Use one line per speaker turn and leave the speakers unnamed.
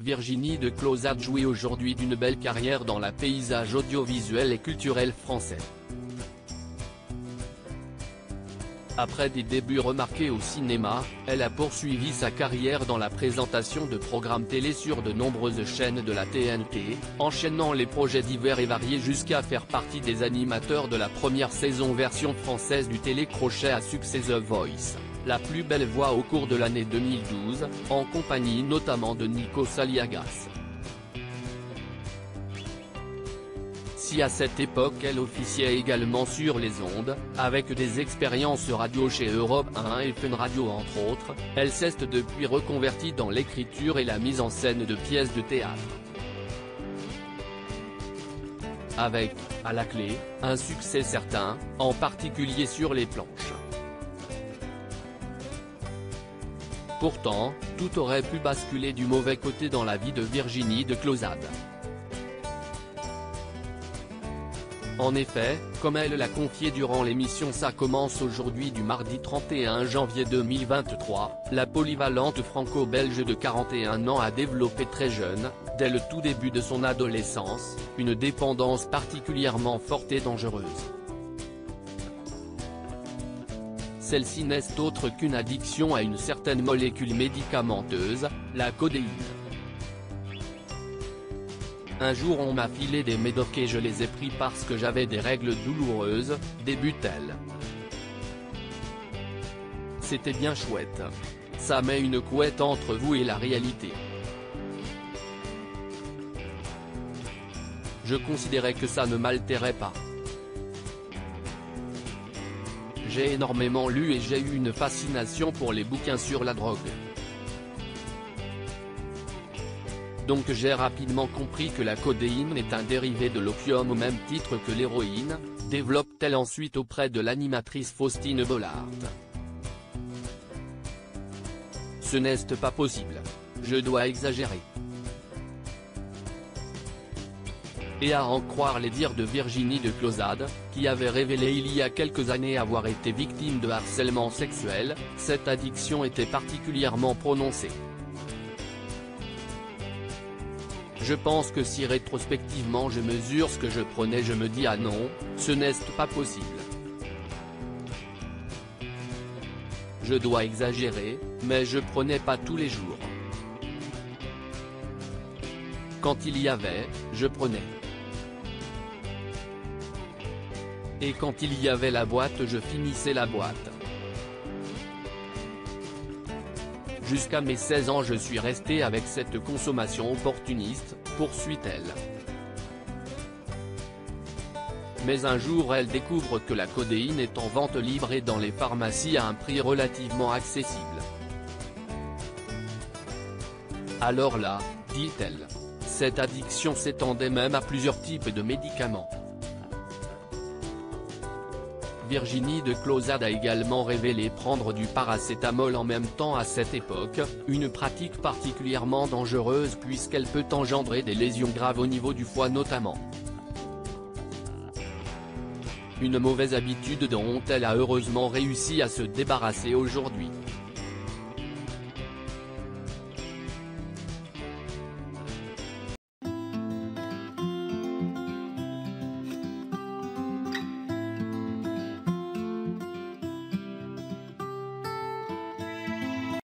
Virginie de Clozade jouit aujourd'hui d'une belle carrière dans le paysage audiovisuel et culturel français. Après des débuts remarqués au cinéma, elle a poursuivi sa carrière dans la présentation de programmes télé sur de nombreuses chaînes de la TNT, enchaînant les projets divers et variés jusqu'à faire partie des animateurs de la première saison version française du télécrochet à succès The Voice, la plus belle voix au cours de l'année 2012, en compagnie notamment de Nikos Aliagas. Si à cette époque elle officiait également sur les ondes, avec des expériences radio chez Europe 1 et Fun Radio entre autres, elle s'est depuis reconvertie dans l'écriture et la mise en scène de pièces de théâtre. Avec, à la clé, un succès certain, en particulier sur les planches. Pourtant, tout aurait pu basculer du mauvais côté dans la vie de Virginie de Clozade. En effet, comme elle l'a confié durant l'émission Ça commence aujourd'hui du mardi 31 janvier 2023, la polyvalente franco-belge de 41 ans a développé très jeune, dès le tout début de son adolescence, une dépendance particulièrement forte et dangereuse. Celle-ci n'est autre qu'une addiction à une certaine molécule médicamenteuse, la codéine. Un jour on m'a filé des médocs et je les ai pris parce que j'avais des règles douloureuses, débute-t-elle. C'était bien chouette. Ça met une couette entre vous et la réalité. Je considérais que ça ne m'altérait pas. J'ai énormément lu et j'ai eu une fascination pour les bouquins sur la drogue. Donc j'ai rapidement compris que la codéine est un dérivé de l'opium au même titre que l'héroïne, développe-t-elle ensuite auprès de l'animatrice Faustine Bollaert. Ce n'est pas possible. Je dois exagérer. Et à en croire les dires de Virginie de Clozade, qui avait révélé il y a quelques années avoir été victime de harcèlement sexuel, cette addiction était particulièrement prononcée. Je pense que si rétrospectivement je mesure ce que je prenais, je me dis ah non, ce n'est pas possible. Je dois exagérer, mais je prenais pas tous les jours. Quand il y avait, je prenais. Et quand il y avait la boîte, je finissais la boîte. Jusqu'à mes 16 ans je suis resté avec cette consommation opportuniste, poursuit-elle. Mais un jour elle découvre que la codéine est en vente libre et dans les pharmacies à un prix relativement accessible. Alors là, dit-elle, cette addiction s'étendait même à plusieurs types de médicaments. Virginie de Clozade a également révélé prendre du paracétamol en même temps à cette époque, une pratique particulièrement dangereuse puisqu'elle peut engendrer des lésions graves au niveau du foie notamment. Une mauvaise habitude dont elle a heureusement réussi à se débarrasser aujourd'hui.